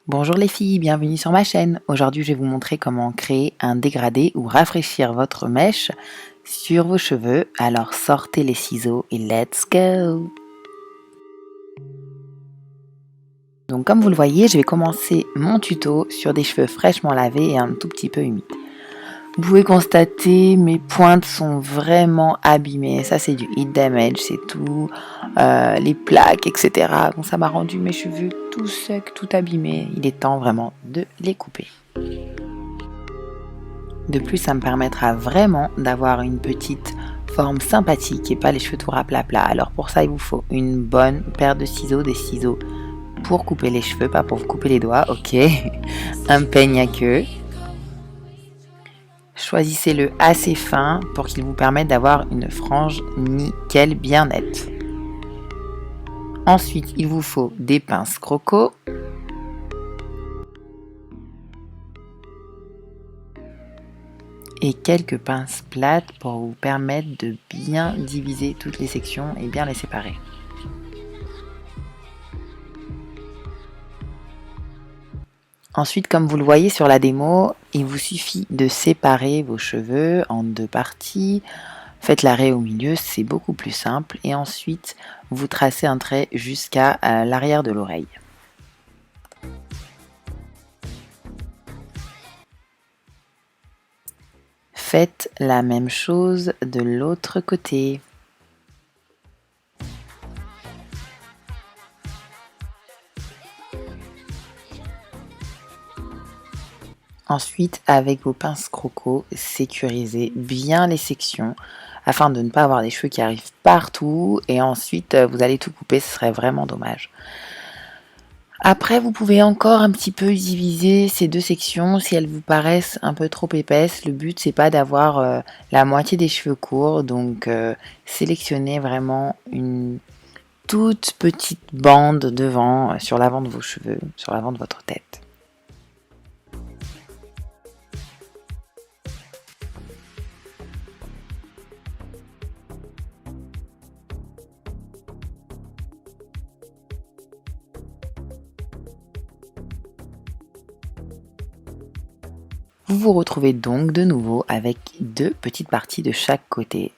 Bonjour les filles, bienvenue sur ma chaîne. Aujourd'hui, je vais vous montrer comment créer un dégradé ou rafraîchir votre mèche sur vos cheveux. Alors sortez les ciseaux et let's go! Donc comme vous le voyez, je vais commencer mon tuto sur des cheveux fraîchement lavés et un tout petit peu humides. Vous pouvez constater, mes pointes sont vraiment abîmées. Ça, c'est du heat damage, c'est tout. Les plaques, etc. Bon, ça m'a rendu mes cheveux tout secs, tout abîmés. Il est temps vraiment de les couper. De plus, ça me permettra vraiment d'avoir une petite forme sympathique et pas les cheveux tout plat. Alors pour ça, il vous faut une bonne paire de ciseaux, des ciseaux pour couper les cheveux, pas pour vous couper les doigts, ok. Un peigne à queue. Choisissez-le assez fin pour qu'il vous permette d'avoir une frange nickel bien nette. Ensuite, il vous faut des pinces croco. Et quelques pinces plates pour vous permettre de bien diviser toutes les sections et bien les séparer. Ensuite, comme vous le voyez sur la démo, il vous suffit de séparer vos cheveux en deux parties. Faites l'arrêt au milieu, c'est beaucoup plus simple. Et ensuite, vous tracez un trait jusqu'à l'arrière de l'oreille. Faites la même chose de l'autre côté. Ensuite, avec vos pinces croco, sécurisez bien les sections afin de ne pas avoir des cheveux qui arrivent partout et ensuite vous allez tout couper, ce serait vraiment dommage. Après, vous pouvez encore un petit peu diviser ces deux sections si elles vous paraissent un peu trop épaisses. Le but, c'est pas d'avoir la moitié des cheveux courts, donc sélectionnez vraiment une toute petite bande devant, sur l'avant de vos cheveux, sur l'avant de votre tête. Vous vous retrouvez donc de nouveau avec deux petites parties de chaque côté.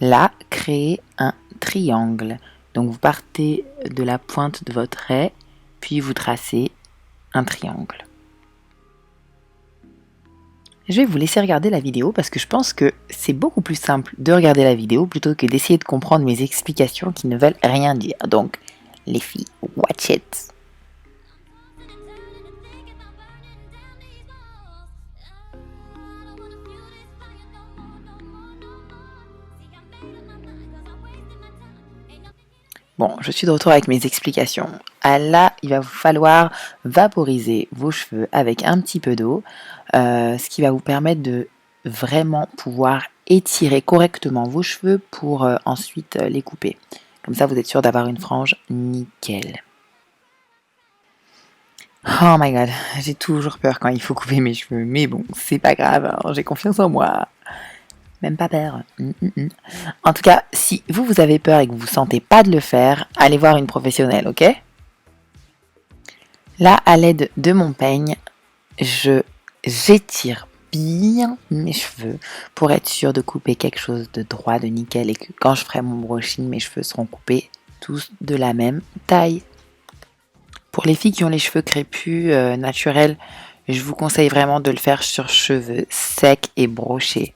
Là, créez un triangle. Donc vous partez de la pointe de votre raie, puis vous tracez un triangle. Je vais vous laisser regarder la vidéo parce que je pense que c'est beaucoup plus simple de regarder la vidéo plutôt que d'essayer de comprendre mes explications qui ne veulent rien dire. Donc, les filles, watch it! Bon, je suis de retour avec mes explications. Là, il va vous falloir vaporiser vos cheveux avec un petit peu d'eau, ce qui va vous permettre de vraiment pouvoir étirer correctement vos cheveux pour ensuite les couper. Comme ça, vous êtes sûr d'avoir une frange nickel. Oh my god, j'ai toujours peur quand il faut couper mes cheveux, mais bon, c'est pas grave, hein, j'ai confiance en moi. Même pas peur. En tout cas, si vous avez peur et que vous ne sentez pas de le faire, allez voir une professionnelle, ok? Là, à l'aide de mon peigne, j'étire bien mes cheveux pour être sûr de couper quelque chose de droit, de nickel, et que quand je ferai mon brushing, mes cheveux seront coupés tous de la même taille. Pour les filles qui ont les cheveux crépus naturels, je vous conseille vraiment de le faire sur cheveux secs et brochés.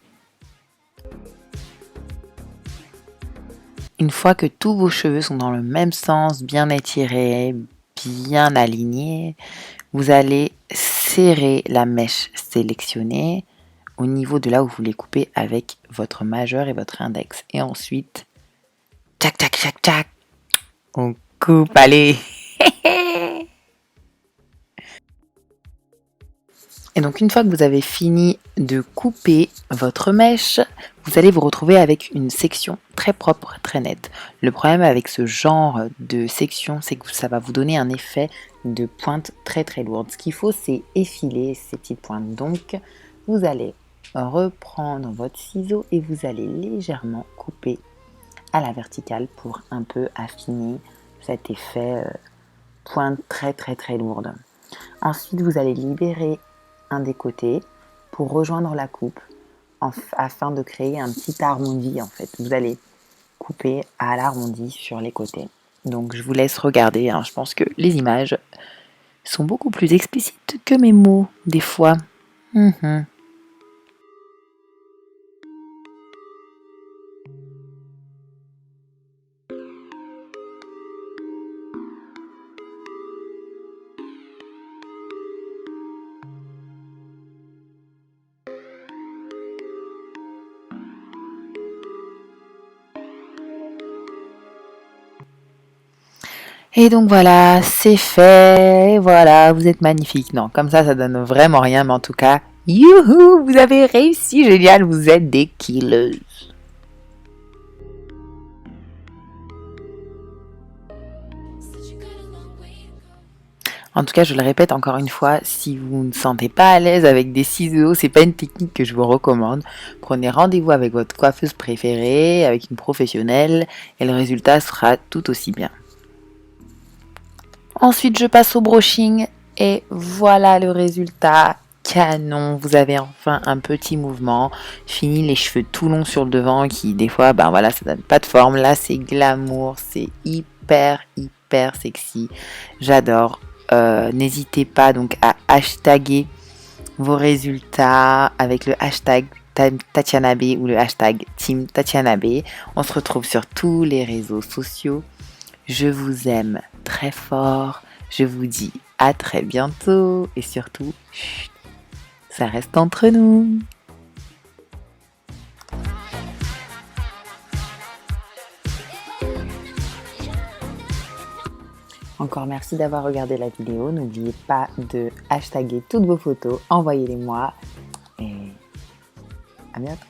Une fois que tous vos cheveux sont dans le même sens, bien étirés, bien alignés, vous allez serrer la mèche sélectionnée au niveau de là où vous les coupez avec votre majeur et votre index. Et ensuite, tchac, tchac, tchac, tchac, on coupe, allez. Et donc une fois que vous avez fini de couper votre mèche, vous allez vous retrouver avec une section très propre, très nette. Le problème avec ce genre de section, c'est que ça va vous donner un effet de pointe très très lourde. Ce qu'il faut, c'est effiler ces petites pointes. Donc vous allez reprendre votre ciseau et vous allez légèrement couper à la verticale pour un peu affiner cet effet pointe très très très lourde. Ensuite, vous allez libérer un des côtés pour rejoindre la coupe afin de créer un petit arrondi en fait. Vous allez couper à l'arrondi sur les côtés. Donc je vous laisse regarder, hein. Je pense que les images sont beaucoup plus explicites que mes mots des fois. Et donc voilà, c'est fait. Voilà, vous êtes magnifique. Non, comme ça donne vraiment rien, mais en tout cas, youhou, vous avez réussi, génial, vous êtes des killeuses. En tout cas, je le répète encore une fois, si vous ne sentez pas à l'aise avec des ciseaux, c'est pas une technique que je vous recommande. Prenez rendez-vous avec votre coiffeuse préférée, avec une professionnelle, et le résultat sera tout aussi bien. Ensuite, je passe au brushing et voilà le résultat. Canon, vous avez enfin un petit mouvement. Fini les cheveux tout longs sur le devant qui des fois, ben voilà, ça donne pas de forme. Là, c'est glamour, c'est hyper sexy. J'adore. N'hésitez pas donc à hashtaguer vos résultats avec le hashtag TatianaB ou le hashtag Team TatianaB. On se retrouve sur tous les réseaux sociaux. Je vous aime très fort. Je vous dis à très bientôt. Et surtout, chut, ça reste entre nous. Encore merci d'avoir regardé la vidéo. N'oubliez pas de hashtaguer toutes vos photos. Envoyez-les moi. Et à bientôt.